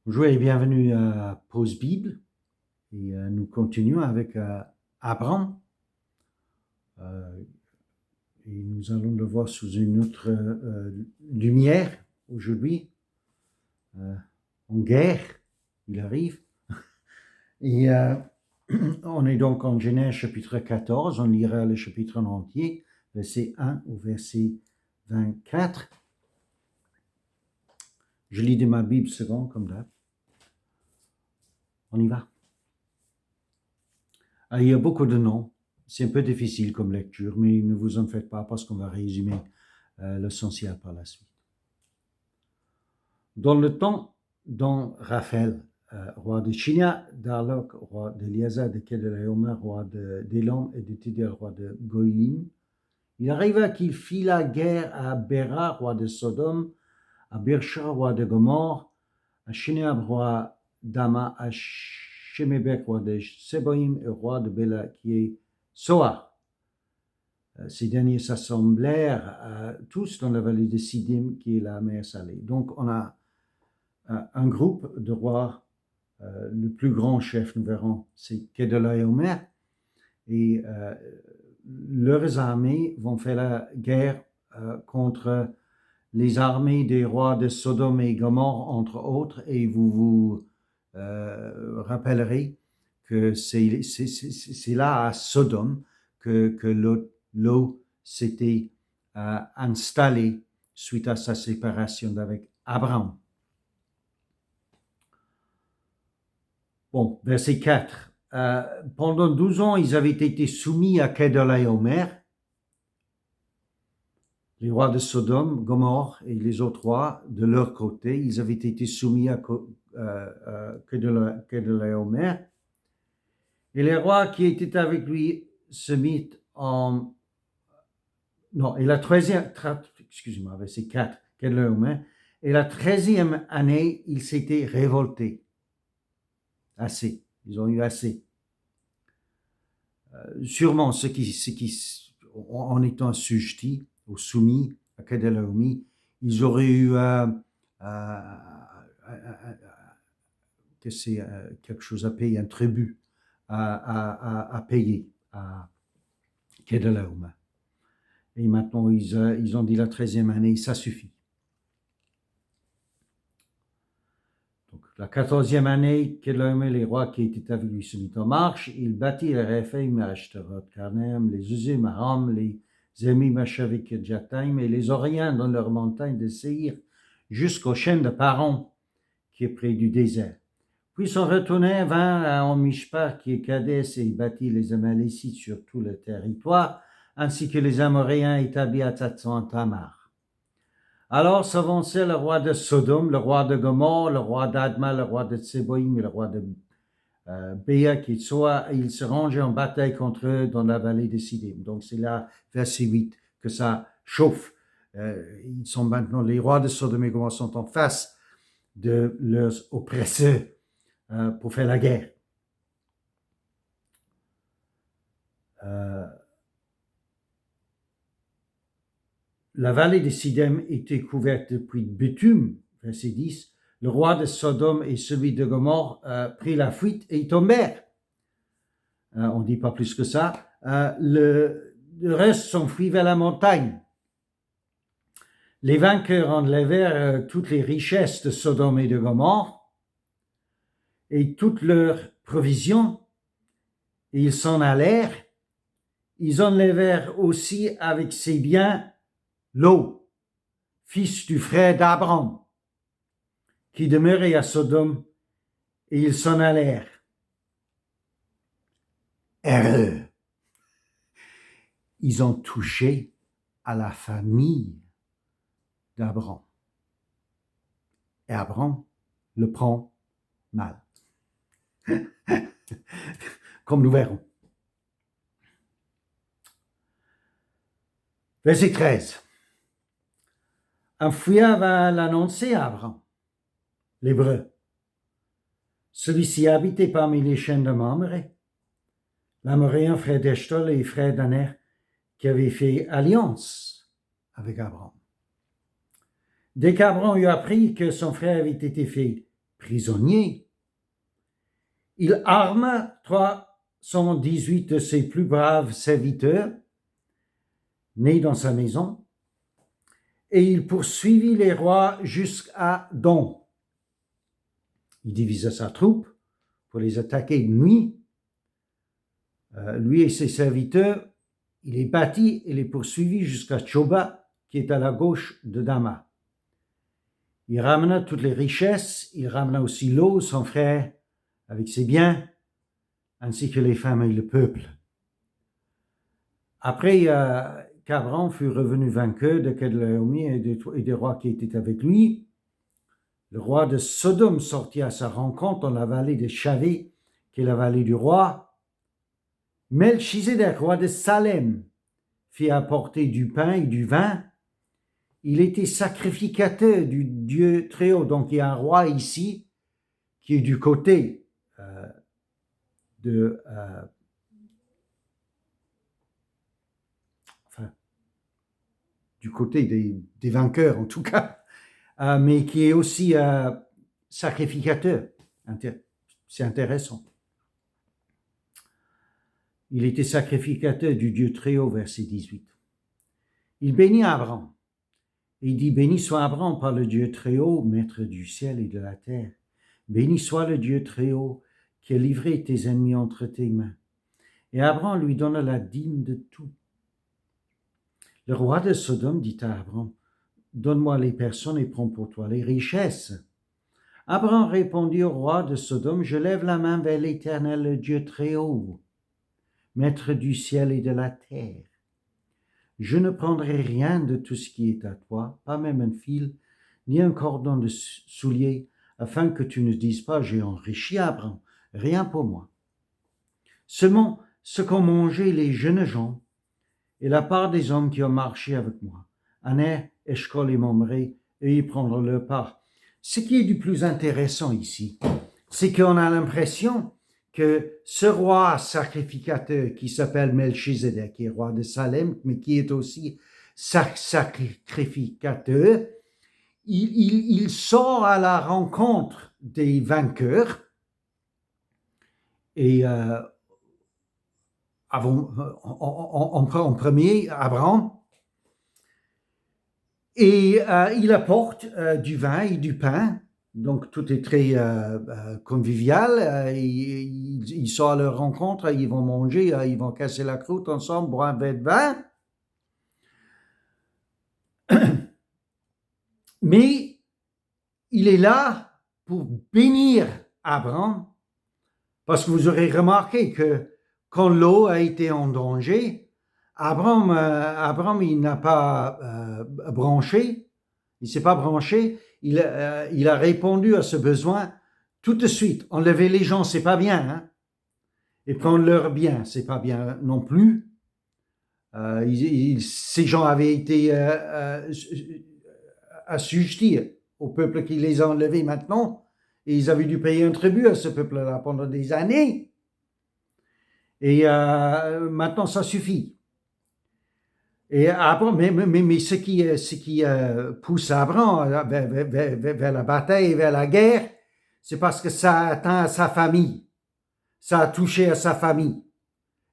Bonjour et bienvenue à Pause Bible. Et nous continuons avec Abraham. Et nous allons le voir sous une autre lumière aujourd'hui. En guerre, il arrive. Et on est donc en Genèse chapitre 14. On lira le chapitre en entier, verset 1 au verset 24. Je lis de ma Bible seconde comme d'hab. On y va. Il y a beaucoup de noms. C'est un peu difficile comme lecture, mais ne vous en faites pas parce qu'on va résumer l'essentiel par la suite. Dans le temps dont Raphaël, roi de China, d'Arlok, roi d'Eliasa, de Kedalaomer, roi d'Élam et de Tidal, roi de Goïlim, il arriva qu'il fit la guerre à Béra, roi de Sodome, à Birsha, roi de Gomorre, à Shineab, roi d'Ama, à Shemébek, roi de Séboïm et roi de Béla, qui est Soar. Ces derniers s'assemblèrent tous dans la vallée de Sidim, qui est la mer Salée. Donc, on a un groupe de rois. Le plus grand chef, nous verrons, c'est Kedalaomer. Et leurs armées vont faire la guerre contre les armées des rois de Sodome et Gomorre, entre autres. Et vous vous rappellerez que c'est là à Sodome que l'eau s'était installée suite à sa séparation avec Abraham. Bon, verset 4. Pendant 12 ans, ils avaient été soumis à Kedalaomer, les rois de Sodome, Gomorre et les autres rois de leur côté. Ils avaient été soumis à Kedalaomer. Et les rois qui étaient avec lui se mirent en... Non, et la 13e... Excusez-moi, verset 4, Kedalaomer. Et la 13e année, ils s'étaient révoltés. Assez. Ils ont eu assez. Sûrement, ceux qui en étant assujettis ou soumis à Kedalaomer, ils auraient eu quelque chose à payer, un tribut à payer à Kedalaomer. Et maintenant, ils ont dit la 13e année, ça suffit. Donc, la 14e année, Kedalaomer, les rois qui étaient avec lui se mirent en marche. Ils bâtirent les Rephaïm, Ashtaroth, Karnaim, les Uzim, Aram, les Zemim, Ashavik et Jataim, et les Oriens dans leur montagne de Séir, jusqu'au chêne de Paran, qui est près du désert. Puis s'en retournèrent, vinrent en Mishpah, qui est Kadès, et ils bâtirent les Amalécites sur tout le territoire, ainsi que les Amoréens établis à Tatsan Tamar. Alors s'avançait le roi de Sodome, le roi de Gomorre, le roi d'Adma, le roi de Tseboïm et le roi de Béa qui soit, ils se rangeaient en bataille contre eux dans la vallée de Sidim. Donc c'est là, verset 8, que ça chauffe. Ils sont maintenant, les rois de Sodome et Gomorre sont en face de leurs oppresseurs pour faire la guerre. La vallée de Sidim était couverte depuis bitume, verset 10. Le roi de Sodome et celui de Gomorre prirent la fuite et ils tombèrent. On ne dit pas plus que ça. Le reste s'enfuit vers la montagne. Les vainqueurs enlevèrent toutes les richesses de Sodome et de Gomorre et toutes leurs provisions. Et ils s'en allèrent. Ils enlevèrent aussi avec ses biens Lot, fils du frère d'Abraham, qui demeurait à Sodome, et ils s'en allèrent. Erreur. Ils ont touché à la famille d'Abraham. Et Abraham le prend mal. Comme nous verrons. Verset 13. Un fouillard va l'annoncer à Abraham, l'hébreu. Celui-ci habitait parmi les chaînes de Mamré, l'Amoréen frère d'Eshtol et frère d'Aner, qui avait fait alliance avec Abraham. Dès qu'Abraham eut appris que son frère avait été fait prisonnier, il arma 318 de ses plus braves serviteurs, nés dans sa maison, et il poursuivit les rois jusqu'à Don. Il divisa sa troupe pour les attaquer de nuit. Lui et ses serviteurs, il les battit et les poursuivit jusqu'à Choba, qui est à la gauche de Damas. Il ramena toutes les richesses, il ramena aussi Lot, son frère, avec ses biens, ainsi que les femmes et le peuple. Après qu'Abraham fut revenu vainqueur de Kedorlaomer et des rois qui étaient avec lui, le roi de Sodome sortit à sa rencontre dans la vallée de Chavé, qui est la vallée du roi. Melchizedek, roi de Salem, fit apporter du pain et du vin. Il était sacrificateur du Dieu très haut. Donc il y a un roi ici qui est du côté du côté des vainqueurs en tout cas, mais qui est aussi sacrificateur. C'est intéressant. Il était sacrificateur du Dieu très haut, verset 18. Il bénit Abraham. Et il dit, béni soit Abraham par le Dieu très haut, maître du ciel et de la terre. Béni soit le Dieu très haut qui a livré tes ennemis entre tes mains. Et Abraham lui donna la dîme de tout. Le roi de Sodome dit à Abraham, donne-moi les personnes et prends pour toi les richesses. Abraham répondit au roi de Sodome, je lève la main vers l'Éternel, le Dieu très haut, maître du ciel et de la terre. Je ne prendrai rien de tout ce qui est à toi, pas même un fil, ni un cordon de soulier, afin que tu ne dises pas, j'ai enrichi Abraham, rien pour moi. Seulement ce qu'ont mangé les jeunes gens, et la part des hommes qui ont marché avec moi, Aner, Eshkol et Mamré, et ils prendront leur part. Ce qui est du plus intéressant ici, c'est qu'on a l'impression que ce roi sacrificateur qui s'appelle Melchizedek, qui est roi de Salem, mais qui est aussi sacrificateur, il sort à la rencontre des vainqueurs et en premier, Abraham, et il apporte du vin et du pain. Donc, tout est très convivial. Ils sont à leur rencontre, ils vont manger, ils vont casser la croûte ensemble, boire un verre de vin. Mais il est là pour bénir Abraham, parce que vous aurez remarqué que quand Lot a été en danger, Abraham il n'a pas branché, il ne s'est pas branché. Il a répondu à ce besoin tout de suite. Enlever les gens, c'est pas bien, hein? Et prendre leurs biens, c'est pas bien non plus. Ces gens avaient été assujettis au peuple qui les a enlevés maintenant, et ils avaient dû payer un tribut à ce peuple-là pendant des années. Et maintenant, ça suffit. Et Abraham, mais ce qui pousse Abraham vers la bataille et vers la guerre, c'est parce que ça atteint à sa famille. Ça a touché à sa famille.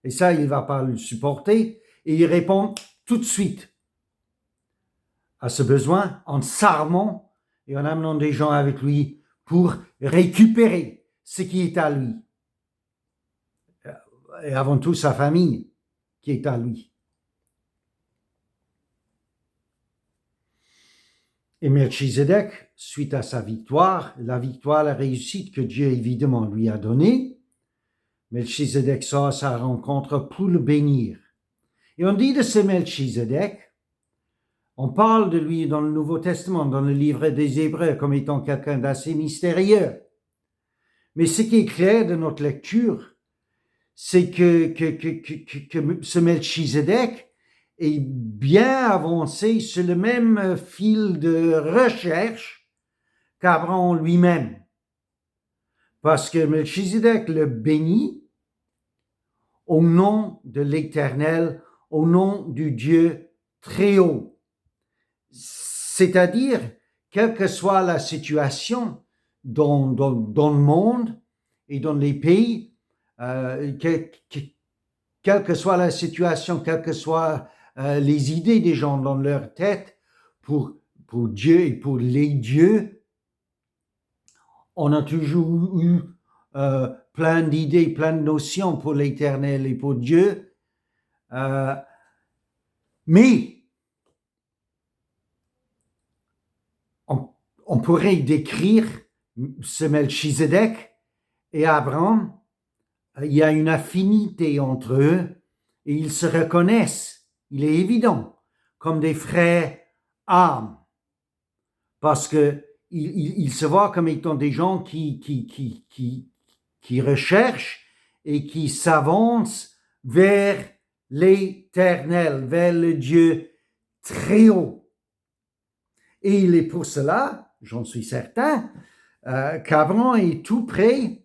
Et ça, il ne va pas le supporter. Et il répond tout de suite à ce besoin en s'armant et en amenant des gens avec lui pour récupérer ce qui est à lui. Et avant tout, sa famille qui est à lui. Et Melchizedek, suite à sa victoire, la réussite que Dieu évidemment lui a donnée, Melchizedek sort à sa rencontre pour le bénir. Et on dit de ce Melchizedek, on parle de lui dans le Nouveau Testament, dans le livre des Hébreux, comme étant quelqu'un d'assez mystérieux. Mais ce qui est clair de notre lecture, c'est que ce Melchizedek est bien avancé sur le même fil de recherche qu'Abraham lui-même. Parce que Melchizedek le bénit au nom de l'Éternel, au nom du Dieu très haut. C'est-à-dire, quelle que soit la situation, dans le monde et dans les pays, quelle que soit la situation, quelles que soient les idées des gens dans leur tête pour Dieu et pour les dieux, on a toujours eu plein d'idées, plein de notions pour l'Éternel et pour Dieu. Mais on pourrait décrire ce Melchizedek et Abraham. Il y a une affinité entre eux et ils se reconnaissent, il est évident, comme des frères âmes, parce qu'ils se voient comme étant des gens qui recherchent et qui s'avancent vers l'Éternel, vers le Dieu très haut. Et il est pour cela, j'en suis certain, qu'Abraham est tout prêt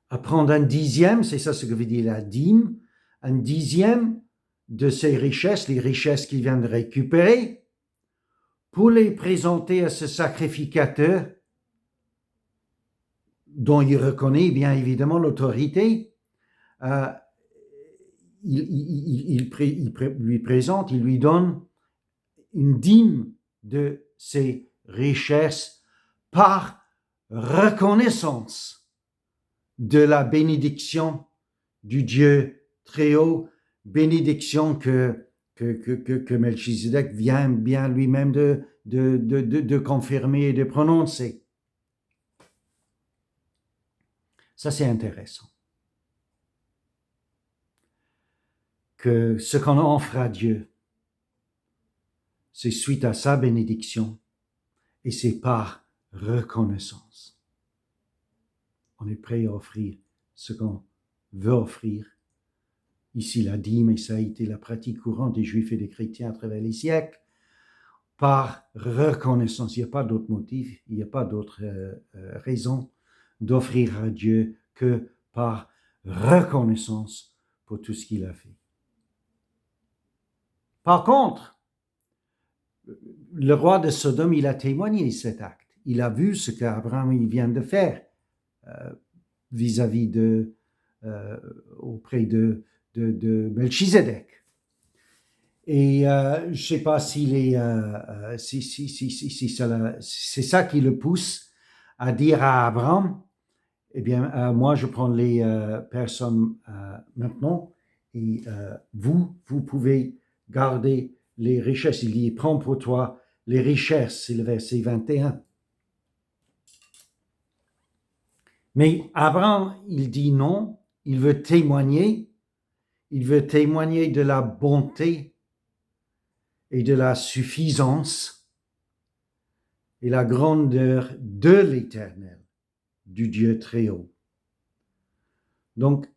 à prendre un dixième, c'est ça ce que veut dire la dîme, un dixième de ses richesses, les richesses qu'il vient de récupérer, pour les présenter à ce sacrificateur dont il reconnaît bien évidemment l'autorité. Il lui présente, il lui donne une dîme de ses richesses par reconnaissance de la bénédiction du Dieu très haut, bénédiction que Melchizedek vient bien lui-même de confirmer et de prononcer. Ça, c'est intéressant. Que ce qu'on offre à Dieu, c'est suite à sa bénédiction et c'est par reconnaissance. On est prêt à offrir ce qu'on veut offrir. Ici, la dîme, et ça a été la pratique courante des Juifs et des chrétiens à travers les siècles, par reconnaissance. Il n'y a pas d'autre motif, il n'y a pas d'autre raison d'offrir à Dieu que par reconnaissance pour tout ce qu'il a fait. Par contre, le roi de Sodome, il a témoigné cet acte. Il a vu ce qu'Abraham vient de faire vis-à-vis auprès de Melchizedek. Et je ne sais pas s'il est, c'est ça qui le pousse à dire à Abraham, eh bien, moi, je prends les personnes maintenant et vous pouvez garder les richesses. Il dit, prends pour toi les richesses, c'est le verset 21. Mais Abraham, il dit non, il veut témoigner de la bonté et de la suffisance et la grandeur de l'Éternel, du Dieu très haut. Donc,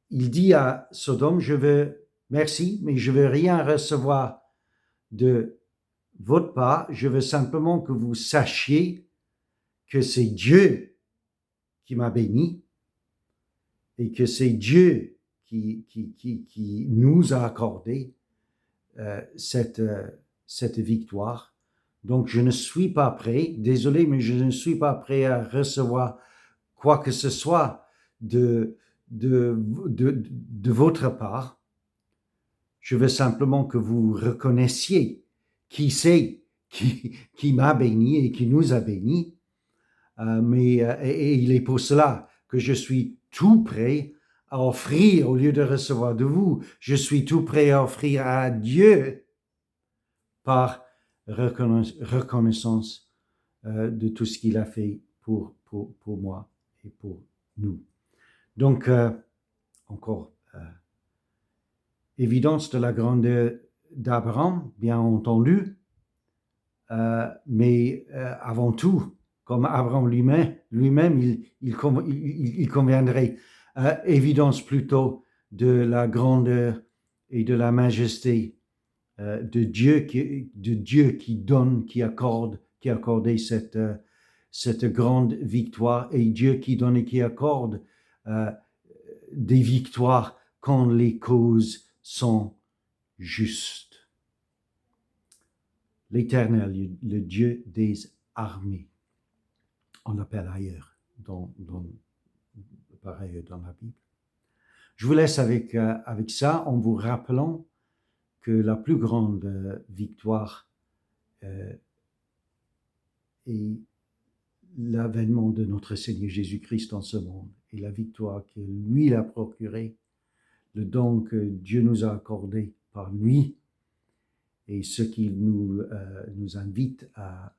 il dit à Sodome, merci, mais je veux rien recevoir de votre part, je veux simplement que vous sachiez que c'est Dieu qui m'a béni et que c'est Dieu qui nous a accordé cette victoire. Donc, je ne suis pas prêt, désolé, mais je ne suis pas prêt à recevoir quoi que ce soit de votre part. Je veux simplement que vous reconnaissiez qui c'est qui m'a béni et qui nous a bénis. Et il est pour cela que je suis tout prêt à offrir au lieu de recevoir de vous. Je suis tout prêt à offrir à Dieu par reconnaissance de tout ce qu'il a fait pour moi et pour nous. Donc, encore, évidence de la grandeur d'Abraham, bien entendu, mais avant tout, comme Abraham lui-même il conviendrait, évidence plutôt de la grandeur et de la majesté de Dieu qui donne, qui a accordé cette grande victoire, et Dieu qui donne et qui accorde des victoires quand les causes sont justes. L'Éternel, le Dieu des armées. On l'appelle ailleurs, pareil dans la Bible. Je vous laisse avec ça en vous rappelant que la plus grande victoire est l'avènement de notre Seigneur Jésus-Christ dans ce monde et la victoire que lui a procurée, le don que Dieu nous a accordé par lui et ce qu'il nous invite à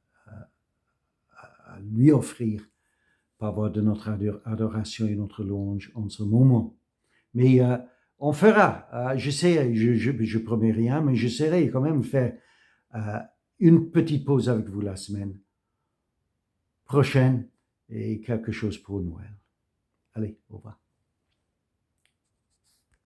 lui offrir par voie de notre adoration et notre louange en ce moment. Mais on fera, je promets rien, mais j'essaierai quand même de faire une petite pause avec vous la semaine prochaine et quelque chose pour Noël. Allez, au revoir.